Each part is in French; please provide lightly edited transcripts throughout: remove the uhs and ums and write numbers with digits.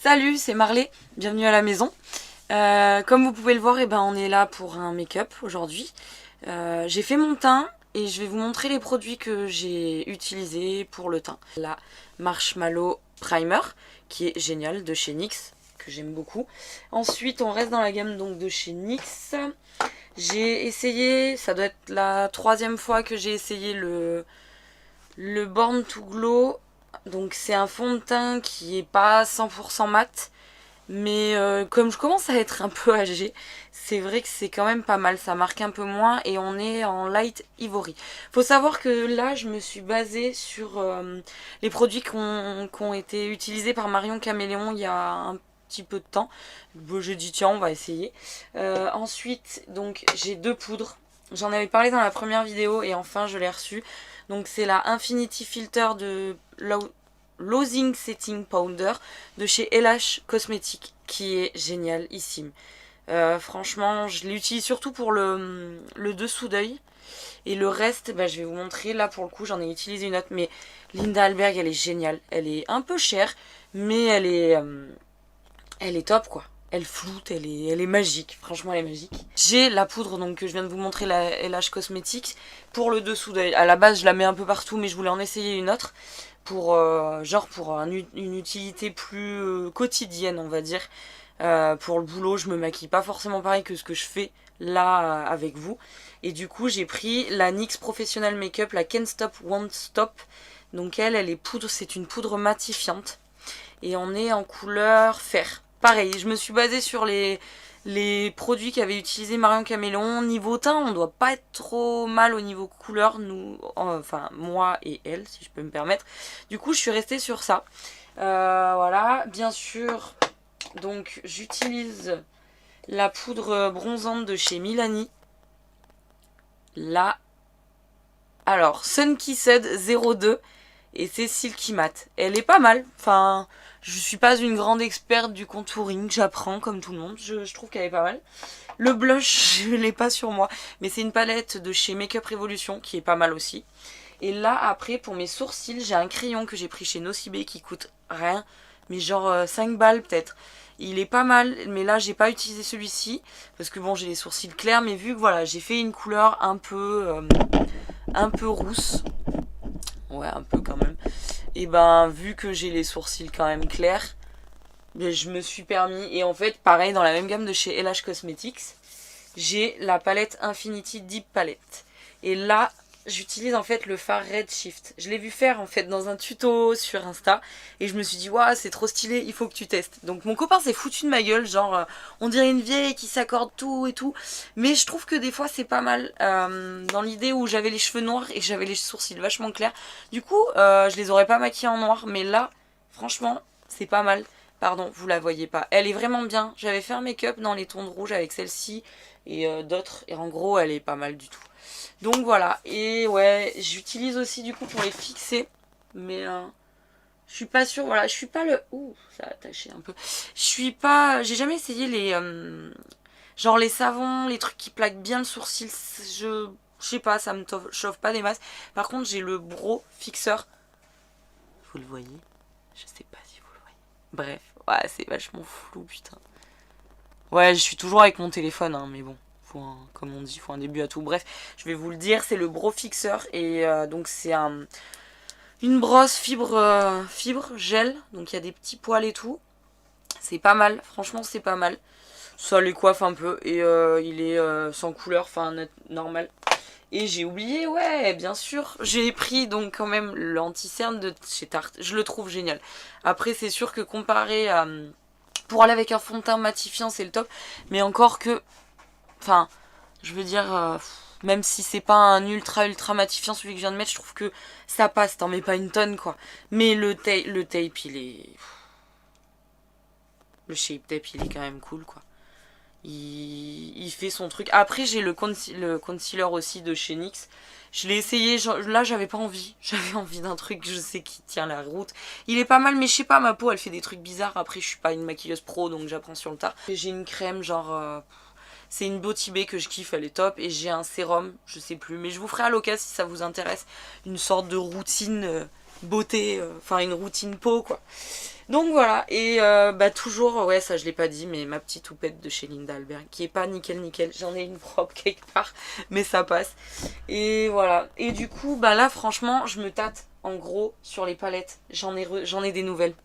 Salut, c'est Marley, bienvenue à la maison. Comme vous pouvez le voir, on est là pour un make-up aujourd'hui. J'ai fait mon teint et je vais vous montrer les produits que j'ai utilisés pour le teint. La Marshmallow Primer, qui est génial, de chez NYX, que j'aime beaucoup. Ensuite, on reste dans la gamme donc de chez NYX. J'ai essayé, ça doit être la troisième fois que j'ai essayé le Born to Glow. Donc c'est un fond de teint qui est pas 100% mat, mais comme je commence à être un peu âgée, c'est vrai que c'est quand même pas mal, ça marque un peu moins et on est en light ivory. Faut savoir que là je me suis basée sur les produits qui ont été utilisés par Marion Caméléon il y a un petit peu de temps. Bon, j'ai dit tiens on va essayer. Ensuite donc j'ai deux poudres, j'en avais parlé dans la première vidéo et enfin je l'ai reçue. Donc c'est la Infinity Filter de Losing Setting Powder de chez LH Cosmetics qui est génialissime. Franchement, je l'utilise surtout pour le dessous d'œil. Et le reste, je vais vous montrer. Là, pour le coup, j'en ai utilisé une autre. Mais Linda Alberg, elle est géniale. Elle est un peu chère, mais elle est top, quoi. Elle floute, elle est magique. Franchement, elle est magique. J'ai la poudre donc, que je viens de vous montrer, la LH Cosmetics, pour le dessous d'œil. À la base, je la mets un peu partout, mais je voulais en essayer une autre. Pour une utilité plus quotidienne, on va dire. Pour le boulot, je me maquille pas forcément pareil que ce que je fais là avec vous. Et du coup, j'ai pris la NYX Professional Makeup, la Can't Stop Won't Stop. Donc elle est poudre, c'est une poudre matifiante. Et on est en couleur fer. Pareil, je me suis basée sur les produits qu'avait utilisé Marion Caméléon. Niveau teint, on doit pas être trop mal au niveau couleur, nous, enfin moi et elle, si je peux me permettre. Du coup, je suis restée sur ça. Voilà, bien sûr, donc j'utilise la poudre bronzante de chez Milani. Là, alors, Sun Kissed 02 et c'est Silky Matte. Elle est pas mal, enfin... Je suis pas une grande experte du contouring, j'apprends comme tout le monde, je trouve qu'elle est pas mal. Le blush, je l'ai pas sur moi, mais c'est une palette de chez Makeup Revolution qui est pas mal aussi. Et là, après, pour mes sourcils, j'ai un crayon que j'ai pris chez Nocibé qui coûte rien, mais genre 5 balles peut-être. Il est pas mal, mais là, j'ai pas utilisé celui-ci, parce que bon, j'ai les sourcils clairs, mais vu que voilà, j'ai fait une couleur un peu rousse, ouais, un peu quand même. Et vu que j'ai les sourcils quand même clairs, je me suis permis. Et en fait, pareil, dans la même gamme de chez LH Cosmetics, j'ai la palette Infinity Deep Palette. Et là, j'utilise en fait le fard Redshift. Je l'ai vu faire en fait dans un tuto sur Insta. Et je me suis dit, waouh, c'est trop stylé, il faut que tu testes. Donc mon copain s'est foutu de ma gueule, genre, on dirait une vieille qui s'accorde tout et tout. Mais je trouve que des fois c'est pas mal. Dans l'idée où j'avais les cheveux noirs et j'avais les sourcils vachement clairs. Du coup, je les aurais pas maquillés en noir. Mais là, franchement, c'est pas mal. Pardon, vous la voyez pas. Elle est vraiment bien. J'avais fait un make-up dans les tons de rouge avec celle-ci et d'autres. Et en gros, elle est pas mal du tout. Donc voilà. Et ouais, j'utilise aussi du coup pour les fixer. Mais je suis pas sûre. Voilà, je suis pas le... Ouh, ça a attaché un peu. Je suis pas... J'ai jamais essayé les... genre les savons, les trucs qui plaquent bien le sourcil. Je sais pas, ça me chauffe pas des masses. Par contre, j'ai le brow fixeur. Vous le voyez? Je sais pas si vous le voyez. Bref, ouais, c'est vachement flou, putain. Ouais, je suis toujours avec mon téléphone, hein, mais bon, comme on dit, faut un début à tout. Bref, je vais vous le dire, c'est le Brow Fixer. Et donc c'est une brosse fibre gel. Donc il y a des petits poils et tout. C'est pas mal, franchement c'est pas mal. Ça les coiffe un peu. Et il est sans couleur, enfin normal. Et j'ai oublié, ouais, bien sûr, j'ai pris donc quand même l'anti-cerne de chez Tarte. Je le trouve génial. Après, c'est sûr que comparé à... Pour aller avec un fond de teint matifiant, c'est le top. Mais encore que... Enfin, je veux dire... même si c'est pas un ultra matifiant, celui que je viens de mettre, je trouve que ça passe. T'en mets pas une tonne, quoi. Mais le tape, il est... Le shape tape, il est quand même cool, quoi. Il fait son truc. Après, j'ai le concealer aussi de chez NYX. Je l'ai essayé, là j'avais pas envie. J'avais envie d'un truc, je sais, qui tient la route. Il est pas mal, mais je sais pas, ma peau elle fait des trucs bizarres. Après, je suis pas une maquilleuse pro, donc j'apprends sur le tas. J'ai une crème, genre... c'est une Beauty Bay que je kiffe, elle est top. Et j'ai un sérum, je sais plus. Mais je vous ferai à l'occasion si ça vous intéresse. Une sorte de routine beauté, enfin une routine peau quoi. Donc voilà, et toujours, ouais ça je l'ai pas dit, mais ma petite houppette de chez Linda Albert, qui est pas nickel, j'en ai une propre quelque part, mais ça passe. Et voilà, et du coup, là franchement, je me tâte en gros sur les palettes, j'en ai des nouvelles.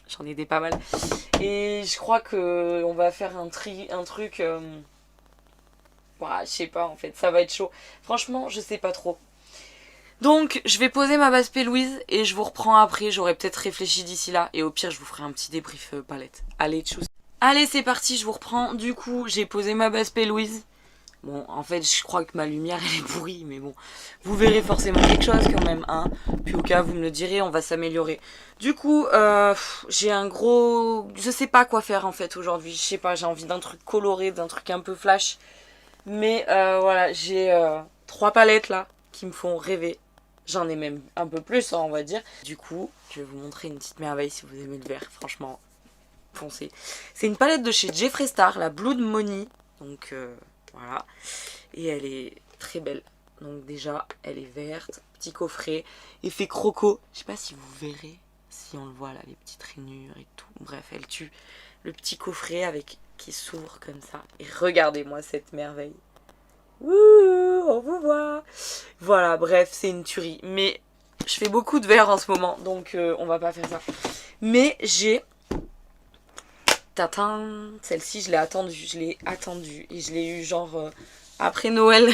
J'en ai des pas mal. Et je crois que on va faire un truc... je sais pas en fait, ça va être chaud. Franchement, je sais pas trop. Donc, je vais poser ma base P-Louise et je vous reprends après. J'aurais peut-être réfléchi d'ici là. Et au pire, je vous ferai un petit débrief palette. Allez, tchuss. Allez, c'est parti, je vous reprends. Du coup, j'ai posé ma base P-Louise. Bon, en fait, je crois que ma lumière, elle est pourrie. Mais bon, vous verrez forcément quelque chose quand même. Hein. Puis au cas, vous me le direz, on va s'améliorer. Du coup, j'ai un gros... Je sais pas quoi faire en fait aujourd'hui. Je sais pas, j'ai envie d'un truc coloré, d'un truc un peu flash. Mais voilà, j'ai 3 palettes là qui me font rêver. J'en ai même un peu plus, on va dire. Du coup, je vais vous montrer une petite merveille si vous aimez le vert. Franchement, foncez. C'est une palette de chez Jeffree Star, la Blood Money. Donc voilà. Et elle est très belle. Donc déjà, elle est verte. Petit coffret. Effet croco. Je sais pas si vous verrez. Si on le voit là, les petites rainures et tout. Bref, elle tue. Le petit coffret avec qui s'ouvre comme ça. Et regardez-moi cette merveille. Wouh, on vous voit. Voilà, bref, c'est une tuerie. Mais je fais beaucoup de verre en ce moment, donc on va pas faire ça. Mais j'ai... Tatin, celle-ci, je l'ai attendue. Et je l'ai eu genre après Noël.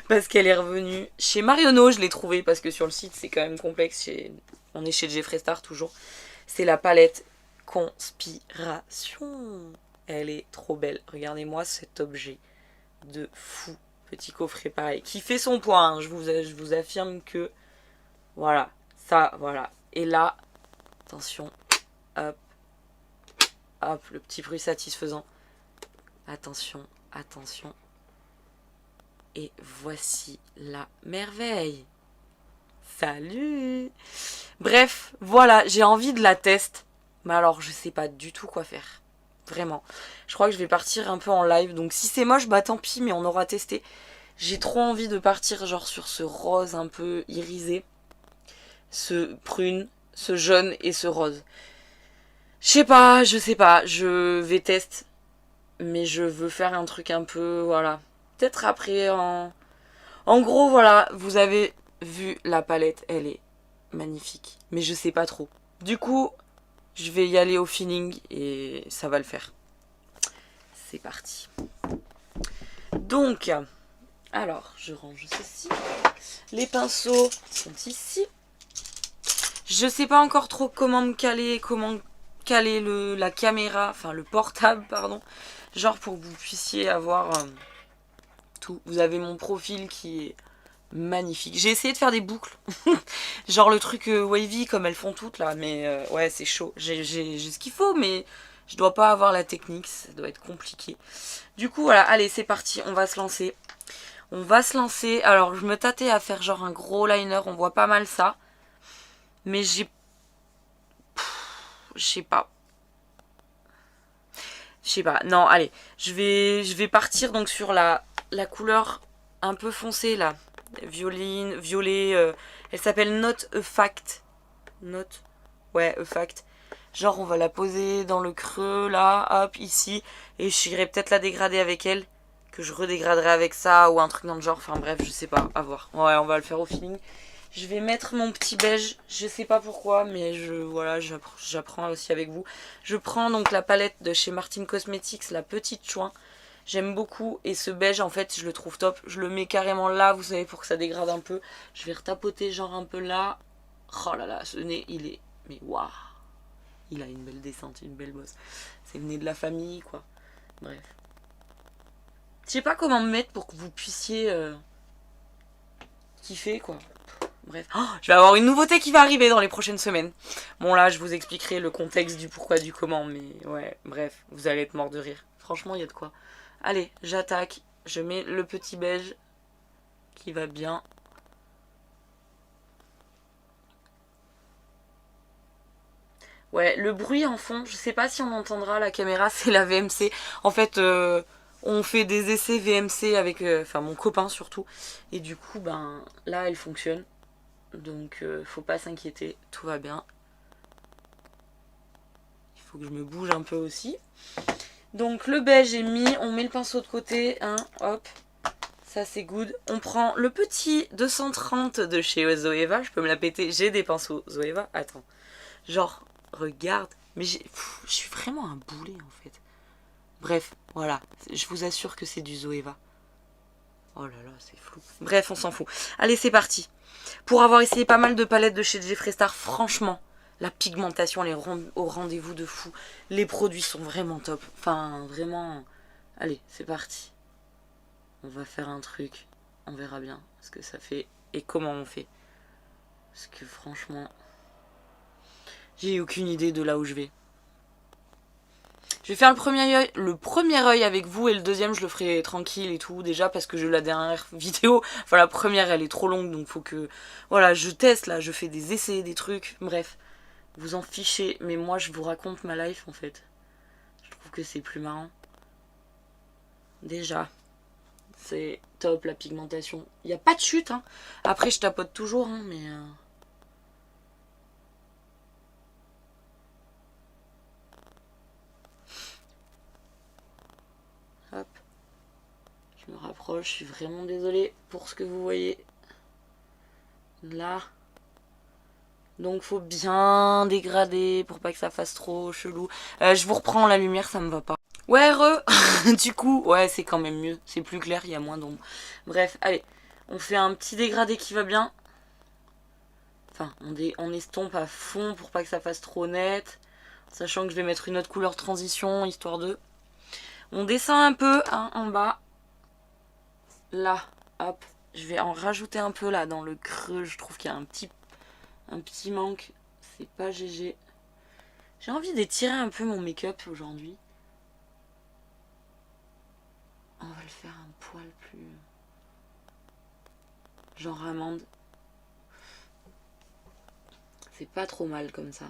Parce qu'elle est revenue chez Marionneau. Je l'ai trouvée parce que sur le site, c'est quand même complexe. On est chez Jeffree Star toujours. C'est la palette Conspiration. Elle est trop belle. Regardez-moi cet objet de fou. Petit coffret pareil. Qui fait son poids. Hein. Je vous affirme que... Voilà. Ça, voilà. Et là, attention. Hop. Hop. Le petit bruit satisfaisant. Attention. Attention. Et voici la merveille. Salut. Bref, voilà. J'ai envie de la tester. Mais alors, je sais pas du tout quoi faire. Vraiment. Je crois que je vais partir un peu en live. Donc si c'est moche, tant pis, mais on aura testé. J'ai trop envie de partir genre sur ce rose un peu irisé. Ce prune, ce jaune et ce rose. Je sais pas. Je vais tester. Mais je veux faire un truc un peu, voilà. Peut-être après En gros, voilà. Vous avez vu la palette. Elle est magnifique. Mais je sais pas trop. Du coup... Je vais y aller au feeling et ça va le faire. C'est parti. Donc, alors, je range ceci. Les pinceaux sont ici. Je sais pas encore trop comment caler la caméra, enfin le portable, pardon. Genre pour que vous puissiez avoir tout. Vous avez mon profil qui est magnifique. J'ai essayé de faire des boucles. Genre le truc wavy comme elles font toutes là. Mais ouais, c'est chaud. J'ai ce qu'il faut, mais je dois pas avoir la technique. Ça doit être compliqué. Du coup, voilà. Allez, c'est parti. On va se lancer. On va se lancer. Alors, je me tâtais à faire genre un gros liner. On voit pas mal ça. Mais je sais pas. Je sais pas. Non, allez. Je vais partir donc sur la couleur un peu foncée là. Violet, elle s'appelle Not a Fact. Ouais, a Fact. Genre on va la poser dans le creux là, hop, ici. Et j'irai peut-être la dégrader avec elle. Que je redégraderai avec ça ou un truc dans le genre. Enfin bref, je sais pas, à voir. Ouais, on va le faire au feeling. Je vais mettre mon petit beige, je sais pas pourquoi, mais voilà, j'apprends aussi avec vous. Je prends donc la palette de chez Martin Cosmetics, la petite chouin. J'aime beaucoup et ce beige en fait je le trouve top. Je le mets carrément là, vous savez, pour que ça dégrade un peu. Je vais retapoter genre un peu là. Oh là là, ce nez il est... Mais waouh. Il a une belle descente, une belle bosse. C'est le nez de la famille quoi. Bref. Je sais pas comment me mettre pour que vous puissiez kiffer quoi. Bref, je vais avoir une nouveauté qui va arriver dans les prochaines semaines. Bon là, je vous expliquerai le contexte du pourquoi, du comment, mais ouais, bref, vous allez être mort de rire. Franchement, il y a de quoi. Allez, j'attaque. Je mets le petit beige qui va bien. Ouais, le bruit en fond, je sais pas si on entendra la caméra, c'est la VMC. En fait, on fait des essais VMC avec, mon copain surtout. Et du coup, là, elle fonctionne. Donc faut pas s'inquiéter, tout va bien. Il faut que je me bouge un peu aussi. Donc le beige est mis, on met le pinceau de côté, hein, hop. Ça c'est good. On prend le petit 230 de chez Zoeva. Je peux me la péter. J'ai des pinceaux Zoeva. Attends. Genre, regarde. Mais je suis vraiment un boulet en fait. Bref, voilà. Je vous assure que c'est du Zoeva. Oh là là, c'est flou. Bref, on s'en fout. Allez, c'est parti. Pour avoir essayé pas mal de palettes de chez Jeffree Star, franchement, la pigmentation, elle est au rendez-vous de fou. Les produits sont vraiment top. Enfin, vraiment. Allez, c'est parti. On va faire un truc. On verra bien ce que ça fait et comment on fait. Parce que franchement, j'ai aucune idée de là où je vais. Je vais faire le premier œil avec vous et le deuxième je le ferai tranquille et tout. Déjà parce que j'ai la dernière vidéo. Enfin la première elle est trop longue donc faut que... Voilà, je teste là, je fais des essais, des trucs. Bref, vous en fichez. Mais moi je vous raconte ma life en fait. Je trouve que c'est plus marrant. Déjà, c'est top la pigmentation. Il n'y a pas de chute hein. Après je tapote toujours hein, mais... Hop. Je me rapproche, je suis vraiment désolée pour ce que vous voyez. Là. Donc faut bien dégrader pour pas que ça fasse trop chelou. Je vous reprends la lumière, ça me va pas. Ouais, du coup, ouais, c'est quand même mieux. C'est plus clair, il y a moins d'ombre. Bref, allez. On fait un petit dégradé qui va bien. Enfin, on estompe à fond pour pas que ça fasse trop net. Sachant que je vais mettre une autre couleur transition, histoire de... On descend un peu hein, en bas. Là, hop. Je vais en rajouter un peu là dans le creux. Je trouve qu'il y a un petit manque. C'est pas GG. J'ai envie d'étirer un peu mon make-up aujourd'hui. On va le faire un poil plus... genre amande. C'est pas trop mal comme ça.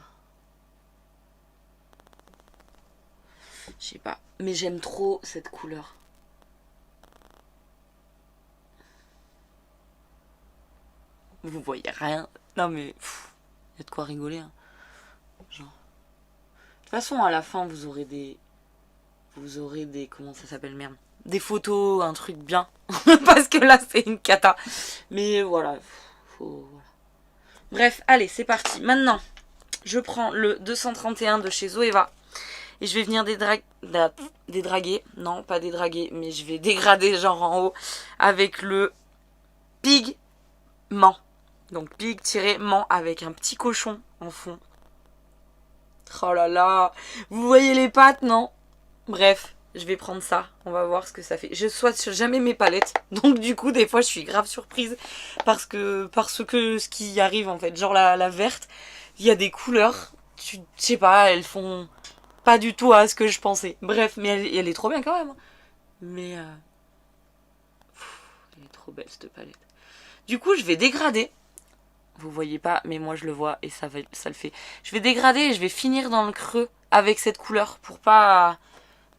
Je sais pas. Mais j'aime trop cette couleur. Vous voyez rien. Non mais... il y a de quoi rigoler. Hein. Genre... De toute façon, à la fin, vous aurez des... comment ça s'appelle, merde. Des photos, un truc bien. Parce que là, c'est une cata. Mais voilà. Voilà. Bref, allez, c'est parti. Maintenant, je prends le 231 de chez Zoeva. Et je vais venir dédraguer. Non, pas dédraguer, mais je vais dégrader genre en haut. Avec le Pigment. Donc pig-ment avec un petit cochon en fond. Oh là là. Vous voyez les pattes, non? Bref, je vais prendre ça. On va voir ce que ça fait. Je swatch jamais mes palettes. Donc du coup, des fois, je suis grave surprise. Parce que ce qui arrive en fait. Genre la verte, il y a des couleurs. Je sais pas, elles font pas du tout à ce que je pensais. Bref, mais elle est trop bien quand même. Mais elle est trop belle cette palette. Du coup, je vais dégrader. Vous voyez pas, mais moi je le vois et ça le fait. Je vais dégrader et je vais finir dans le creux avec cette couleur pour pas...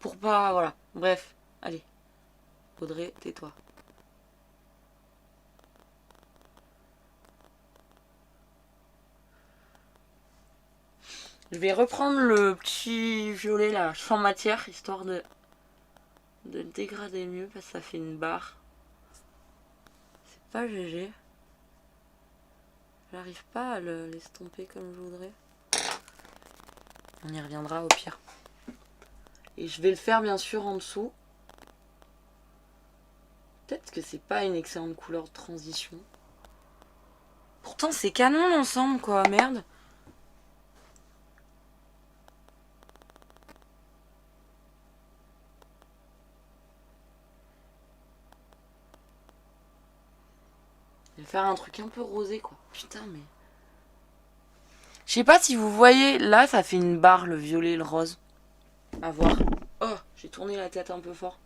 voilà. Bref, allez. Audrey, tais-toi. Je vais reprendre le petit violet là, champ matière, histoire de le dégrader mieux parce que ça fait une barre. C'est pas GG. J'arrive pas à l'estomper comme je voudrais. On y reviendra au pire. Et je vais le faire bien sûr en dessous. Peut-être que c'est pas une excellente couleur de transition. Pourtant c'est canon l'ensemble quoi, merde. Je vais faire un truc un peu rosé quoi. Putain mais... Je sais pas si vous voyez, là ça fait une barre le violet et le rose. À voir. Oh, j'ai tourné la tête un peu fort.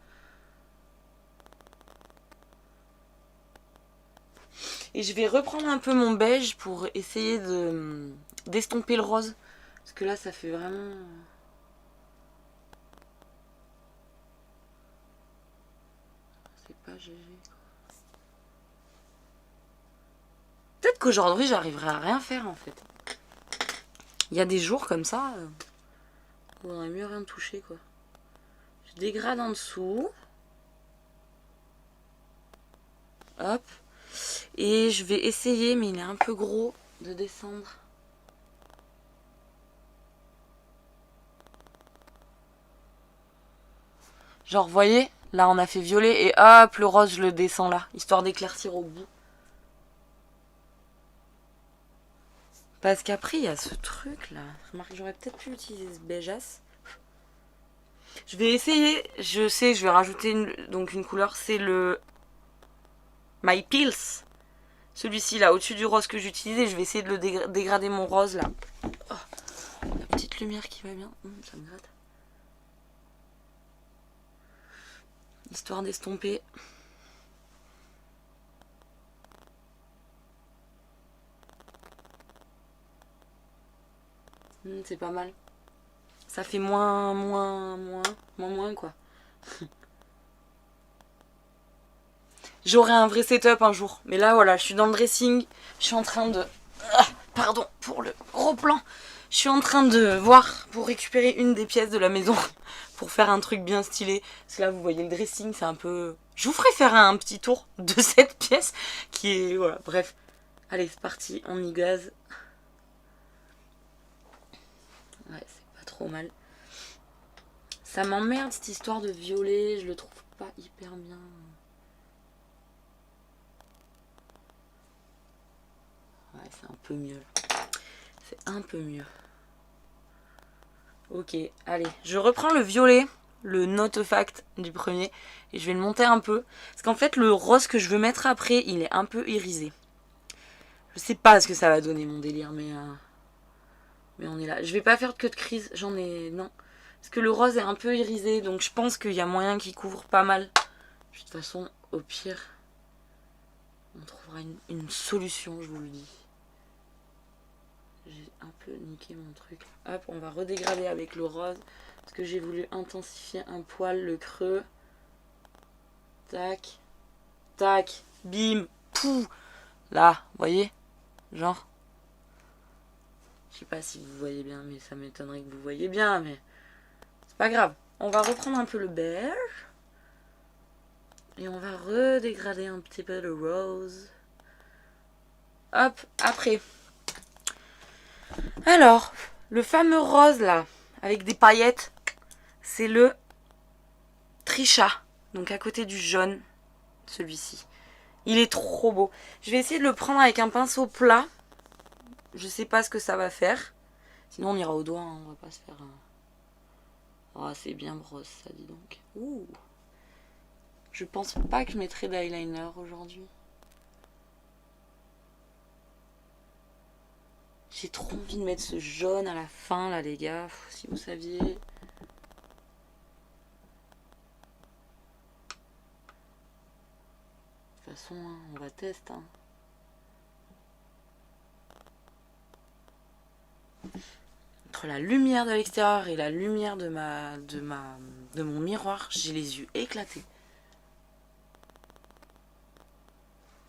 Et je vais reprendre un peu mon beige pour essayer d'estomper le rose. Parce que là ça fait vraiment... C'est pas GG. qu'aujourd'hui, j'arriverai à rien faire, en fait. Il y a des jours comme ça, on aurait mieux rien toucher, quoi. Je dégrade en dessous. Hop. Et je vais essayer, mais il est un peu gros, de descendre. Genre, vous voyez, là on a fait violet et hop, le rose, je le descends là, histoire d'éclaircir au bout. Parce qu'après, il y a ce truc là. Remarque, j'aurais peut-être pu utiliser ce beigeasse. Je vais essayer, je sais, je vais rajouter une couleur, c'est le My Pills. Celui-ci là, au-dessus du rose que j'utilisais, je vais essayer de le dégrader mon rose là. Oh, la petite lumière qui va bien, ça me gratte. Histoire d'estomper. C'est pas mal. Ça fait moins quoi. J'aurai un vrai setup un jour. Mais là voilà, je suis dans le dressing. Je suis en train de... pardon pour le gros plan. Je suis en train de voir pour récupérer une des pièces de la maison. Pour faire un truc bien stylé. Parce que là vous voyez le dressing, c'est un peu... Je vous ferai faire un petit tour de cette pièce. Qui est... Voilà, bref. Allez, c'est parti, on y gaze. Ouais, c'est pas trop mal. Ça m'emmerde cette histoire de violet, je le trouve pas hyper bien. Ouais, c'est un peu mieux. C'est un peu mieux. Ok, allez, je reprends le violet, le note fact du premier, et je vais le monter un peu. Parce qu'en fait, le rose que je veux mettre après, il est un peu irisé. Je sais pas ce que ça va donner mon délire, mais on est là. Je vais pas faire que de crise, j'en ai... Non. Parce que le rose est un peu irisé, donc je pense qu'il y a moyen qu'il couvre pas mal. De toute façon, au pire, on trouvera une solution, je vous le dis. J'ai un peu niqué mon truc. Hop, on va redégrader avec le rose. Parce que j'ai voulu intensifier un poil le creux. Tac. Tac. Bim. Pouh. Là, vous voyez? Genre. Je sais pas si vous voyez bien, mais ça m'étonnerait que vous voyez bien, mais... C'est pas grave. On va reprendre un peu le beige. Et on va redégrader un petit peu le rose. Hop, après. Alors, le fameux rose là, avec des paillettes, c'est le Trisha. Donc à côté du jaune, celui-ci. Il est trop beau. Je vais essayer de le prendre avec un pinceau plat. Je sais pas ce que ça va faire. Sinon on ira au doigt, hein. On va pas se faire un... Oh, c'est bien brosse ça, dis donc. Ouh. Je pense pas que je mettrai d'eyeliner aujourd'hui. J'ai trop envie de mettre ce jaune à la fin là les gars, si vous saviez. De toute façon, hein, on va tester. Hein. Entre la lumière de l'extérieur et la lumière de mon miroir, j'ai les yeux éclatés.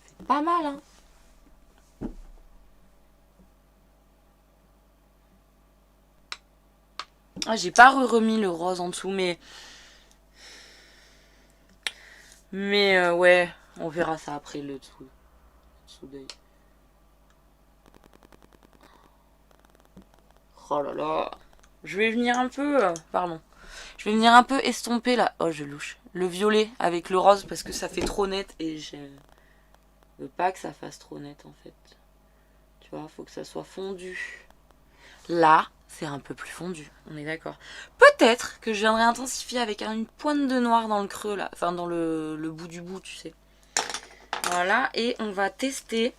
C'est pas mal, hein. Ah, j'ai pas remis le rose en dessous, mais... ouais, on verra ça après le dessous d'œil. Oh là là. Je vais venir un peu... pardon. Je vais venir un peu estomper là. Oh, je louche. Le violet avec le rose parce que ça fait trop net et je veux pas que ça fasse trop net en fait. Tu vois, faut que ça soit fondu. Là, c'est un peu plus fondu. On est d'accord. Peut-être que je viendrai intensifier avec une pointe de noir dans le creux là. Enfin, dans le bout du bout, tu sais. Voilà. Et on va tester...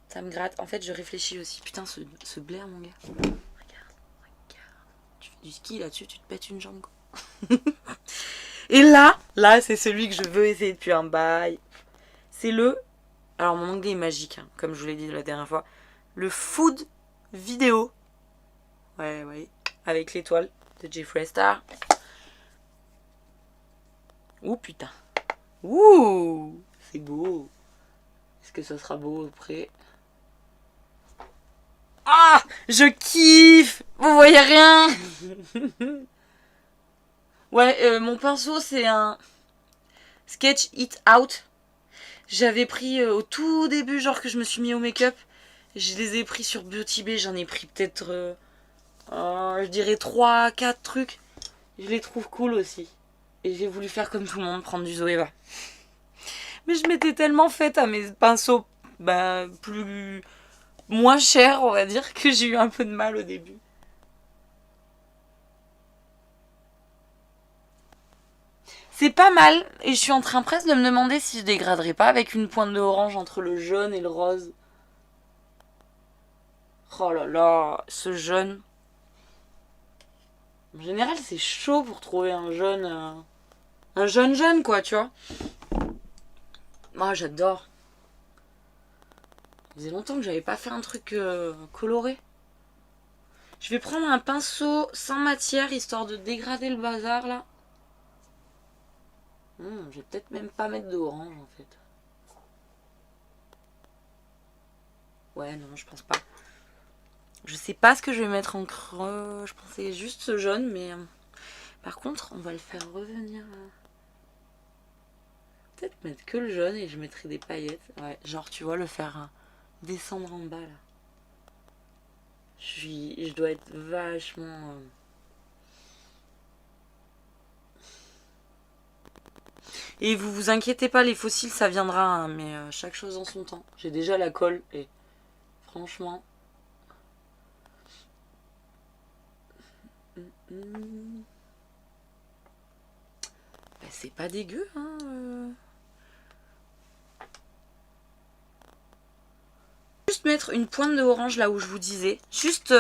Ça me gratte. En fait, je réfléchis aussi. Putain, ce blaire, mon gars. Regarde. Tu fais du ski là-dessus, tu te pètes une jambe, quoi. Et là, c'est celui que je veux essayer depuis un bail. C'est le... Alors, mon anglais est magique, hein, comme je vous l'ai dit la dernière fois. Le Food Vidéo. Ouais. Avec l'étoile de Jeffree Star. Ouh, putain. Ouh, c'est beau. Est-ce que ça sera beau après? Ah, je kiffe. Vous voyez rien? Ouais, mon pinceau, c'est un Sketch It Out. J'avais pris au tout début, genre que je me suis mis au make-up. Je les ai pris sur Beauty Bay. J'en ai pris peut-être, je dirais 3, 4 trucs. Je les trouve cool aussi. Et j'ai voulu faire comme tout le monde, prendre du Zoeva. Mais je m'étais tellement faite à mes pinceaux moins chers, on va dire, que j'ai eu un peu de mal au début. C'est pas mal, et je suis en train presque de me demander si je dégraderais pas avec une pointe de orange entre le jaune et le rose. Oh là là, ce jaune. En général, c'est chaud pour trouver un jaune. Un jaune quoi, tu vois. Moi, j'adore. Ça faisait longtemps que j'avais pas fait un truc coloré. Je vais prendre un pinceau sans matière histoire de dégrader le bazar là. Je vais peut-être même pas mettre d'orange en fait. Ouais, non, je pense pas. Je sais pas ce que je vais mettre en creux. Je pensais juste ce jaune, mais par contre, on va le faire revenir. Peut-être mettre que le jaune et je mettrai des paillettes. Ouais, genre, tu vois, le faire descendre en bas là. Je dois être vachement. Et vous inquiétez pas, les fossiles ça viendra, hein, mais chaque chose en son temps. J'ai déjà la colle et franchement. Bah, c'est pas dégueu, hein. Juste mettre une pointe de orange là où je vous disais. Juste,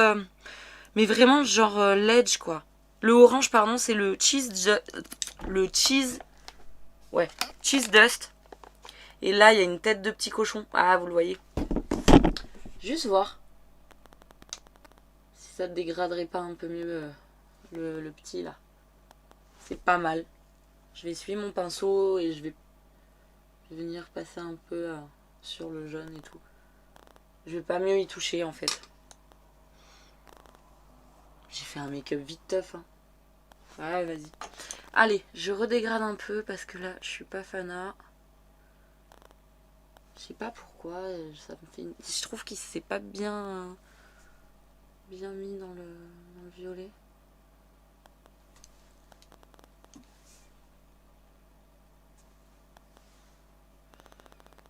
mais vraiment genre l'edge quoi. Le orange, pardon, c'est le cheese. Ouais, cheese dust. Et là, il y a une tête de petit cochon. Ah, vous le voyez. Juste voir si ça ne dégraderait pas un peu mieux le petit là. C'est pas mal. Je vais essuyer mon pinceau et je vais venir passer un peu sur le jaune et tout. Je vais pas mieux y toucher en fait. J'ai fait un make-up vite tough. Hein. Ouais, vas-y. Allez, je redégrade un peu parce que là, je suis pas fanat. Je sais pas pourquoi, ça me fait je trouve qu'il s'est pas bien mis dans le violet.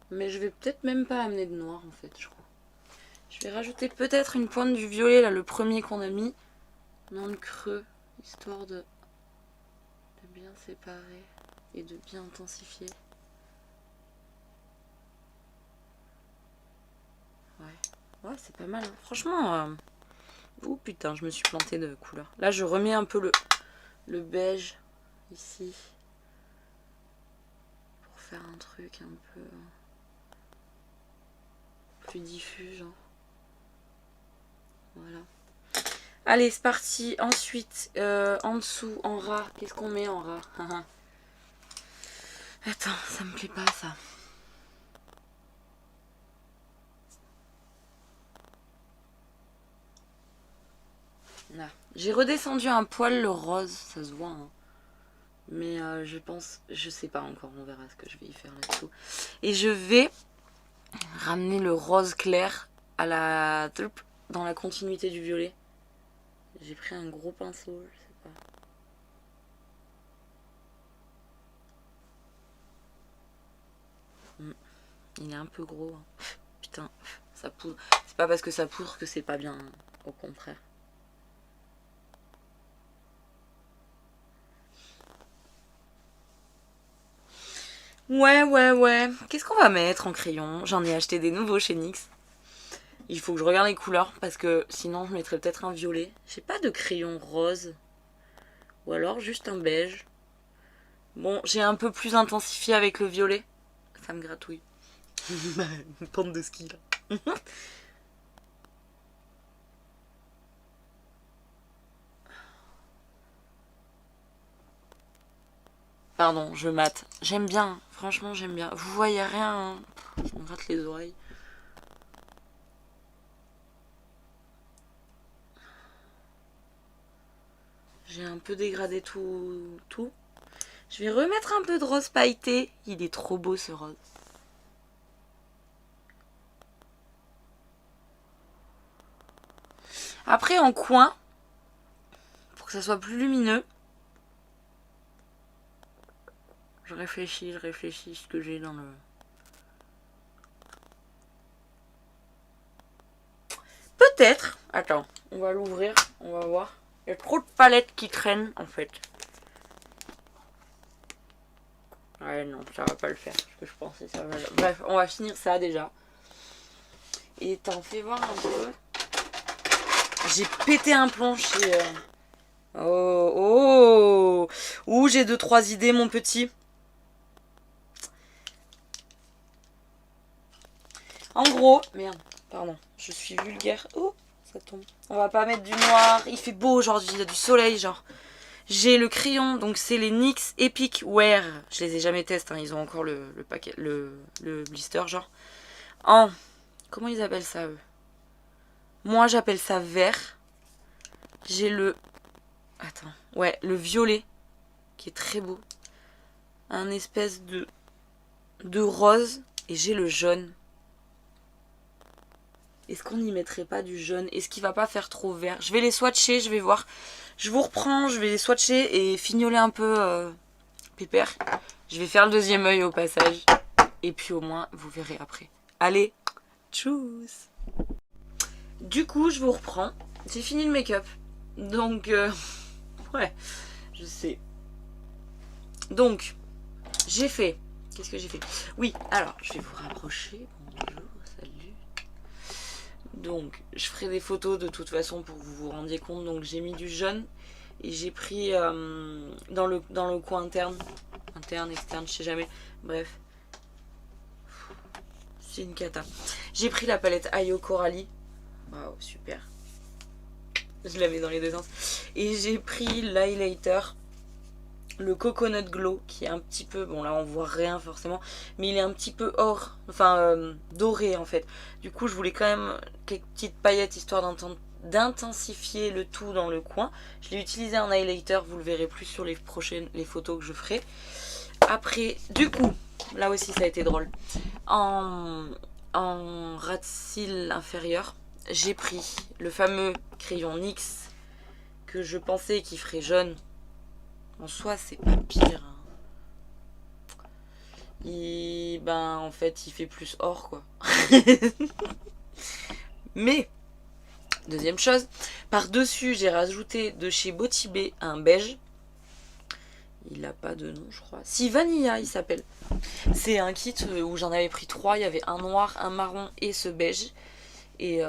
Mais je vais peut-être même pas amener de noir en fait, je crois. Je vais rajouter peut-être une pointe du violet, là, le premier qu'on a mis, dans le creux, histoire de bien séparer et de bien intensifier. Ouais, c'est pas mal. Hein. Franchement, oh putain, je me suis plantée de couleur. Là, je remets un peu le beige ici pour faire un truc un peu plus diffus, genre. Voilà. Allez, c'est parti. Ensuite, en dessous, en ras, qu'est-ce qu'on met en ras? Attends, ça me plaît pas ça. Là. J'ai redescendu un poil le rose, ça se voit. Hein. Mais je pense, je sais pas encore, on verra ce que je vais y faire là-dessous. Et je vais ramener le rose clair à dans la continuité du violet. J'ai pris un gros pinceau, je sais pas. Il est un peu gros. Hein. Putain, ça poudre. C'est pas parce que ça poudre que c'est pas bien. Hein. Au contraire. Ouais. Qu'est-ce qu'on va mettre en crayon? J'en ai acheté des nouveaux chez NYX. Il faut que je regarde les couleurs parce que sinon je mettrais peut-être un violet. J'ai pas de crayon rose. Ou alors juste un beige. Bon, j'ai un peu plus intensifié avec le violet. Ça me gratouille. Une pente de ski là. Pardon, je mate. J'aime bien, franchement j'aime bien. Vous voyez rien. Hein. Je me gratte les oreilles. J'ai un peu dégradé tout. Je vais remettre un peu de rose pailleté. Il est trop beau ce rose. Après en coin, pour que ça soit plus lumineux, je réfléchis ce que j'ai dans le... Peut-être. Attends, on va l'ouvrir, on va voir. Il y a trop de palettes qui traînent en fait. Ouais non, ça va pas le faire. Ce que je pensais, ça va... Bref, on va finir ça déjà. Et t'en fais voir un peu. J'ai pété un plomb chez... Oh. Ouh, j'ai 2-3 idées mon petit. En gros... Merde, pardon. Je suis vulgaire. Oh, ça tombe. On va pas mettre du noir. Il fait beau aujourd'hui, il y a du soleil genre. J'ai le crayon, donc c'est les NYX Epic Wear. Je les ai jamais testés, hein, ils ont encore le paquet, le blister genre. En... Comment ils appellent ça eux? Moi j'appelle ça vert. J'ai le... Attends. Ouais, le violet. Qui est très beau. Un espèce de rose. Et j'ai le jaune. Est-ce qu'on n'y mettrait pas du jaune? Est-ce qu'il va pas faire trop vert? Je vais les swatcher, je vais voir. Je vous reprends, je vais les swatcher et fignoler un peu pépère. Je vais faire le deuxième œil au passage. Et puis au moins, vous verrez après. Allez, tchuss! Du coup, je vous reprends. J'ai fini le make-up. Donc, ouais, je sais. Donc, j'ai fait... Qu'est-ce que j'ai fait? Oui, alors, je vais vous rapprocher. Bonjour, salut. Donc, je ferai des photos de toute façon pour que vous vous rendiez compte. Donc, j'ai mis du jaune et j'ai pris dans le coin interne, externe, je sais jamais. Bref, c'est une cata. J'ai pris la palette Ayo Coralie. Waouh, super. Je la mets dans les deux sens. Et j'ai pris l'highlighter, le Coconut Glow, qui est un petit peu... Bon, là, on voit rien forcément. Mais il est un petit peu or. Enfin, doré, en fait. Du coup, je voulais quand même quelques petites paillettes, histoire d'intensifier le tout dans le coin. Je l'ai utilisé en highlighter. Vous le verrez plus sur les photos que je ferai. Après, du coup, là aussi, ça a été drôle. En ras de cils inférieur, j'ai pris le fameux crayon NYX que je pensais qu'il ferait jaune. En soi, c'est pas pire. Hein. Ben, en fait, il fait plus or, quoi. Mais, deuxième chose, par-dessus, j'ai rajouté de chez Botibé un beige. Il a pas de nom, je crois. Si, Vanilla, il s'appelle. C'est un kit où j'en avais pris 3. Il y avait un noir, un marron et ce beige. Et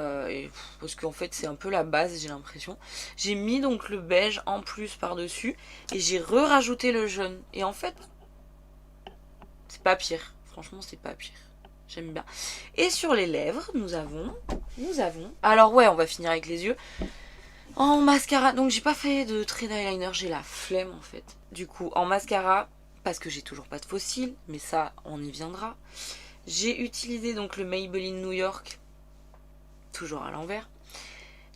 parce qu'en fait c'est un peu la base, j'ai l'impression. J'ai mis donc le beige en plus par dessus et j'ai rajouté le jaune. Et en fait c'est pas pire, franchement c'est pas pire, j'aime bien. Et sur les lèvres nous avons alors ouais, on va finir avec les yeux. En mascara, donc j'ai pas fait de trait d'eyeliner, j'ai la flemme en fait. Du coup en mascara, parce que j'ai toujours pas de faux cils, mais ça on y viendra, j'ai utilisé donc le Maybelline New York, toujours à l'envers.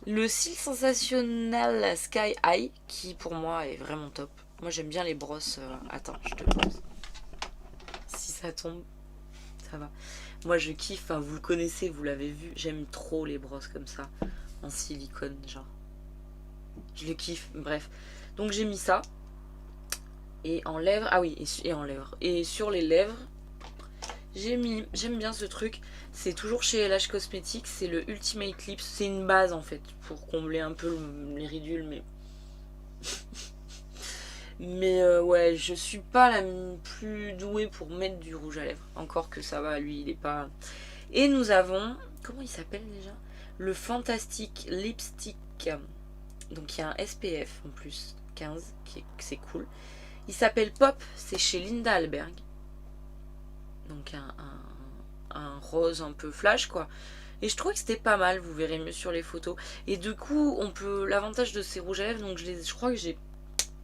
Le cil sensationnel Sky High, qui pour moi est vraiment top. Moi j'aime bien les brosses. Attends, je te pose. Si ça tombe, ça va. Moi je kiffe, enfin, vous le connaissez, vous l'avez vu. J'aime trop les brosses comme ça, en silicone, genre. Je le kiffe, bref. Donc j'ai mis ça. Et en lèvres, ah oui, et en lèvres. Et sur les lèvres, j'aime bien ce truc, c'est toujours chez LH Cosmetics, c'est le Ultimate Lips, c'est une base en fait, pour combler un peu les ridules, mais... mais ouais, je suis pas la plus douée pour mettre du rouge à lèvres, encore que ça va, lui il est pas... Et nous avons, comment il s'appelle déjà? Le Fantastic Lipstick, donc il y a un SPF en plus, 15, c'est cool. Il s'appelle Pop, c'est chez Linda Alberg. Donc un rose un peu flash quoi. Et je trouvais que c'était pas mal, vous verrez mieux sur les photos. Et du coup, on peut... L'avantage de ces rouges à lèvres, donc je crois que j'ai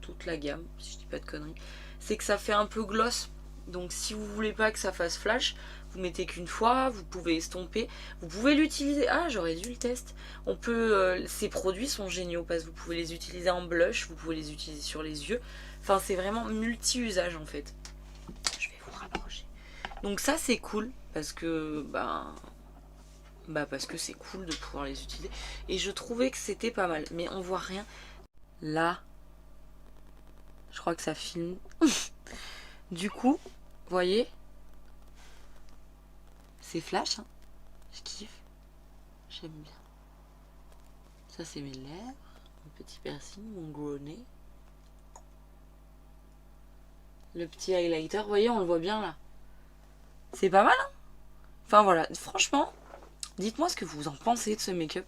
toute la gamme, si je dis pas de conneries, c'est que ça fait un peu gloss. Donc si vous voulez pas que ça fasse flash, vous mettez qu'une fois, vous pouvez estomper, vous pouvez l'utiliser. Ah, j'aurais dû le test. On peut, ces produits sont géniaux parce que vous pouvez les utiliser en blush, vous pouvez les utiliser sur les yeux. Enfin, c'est vraiment multi-usage en fait. Je vais vous rapprocher. Donc ça, c'est cool parce que, parce que c'est cool de pouvoir les utiliser. Et je trouvais que c'était pas mal. Mais on voit rien. Là, je crois que ça filme. Du coup, vous voyez, c'est flash, hein. Je kiffe. J'aime bien. Ça, c'est mes lèvres. Mon petit piercing, mon gros nez. Le petit highlighter, vous voyez, on le voit bien là. C'est pas mal, hein. Enfin voilà, franchement, dites-moi ce que vous en pensez de ce make-up.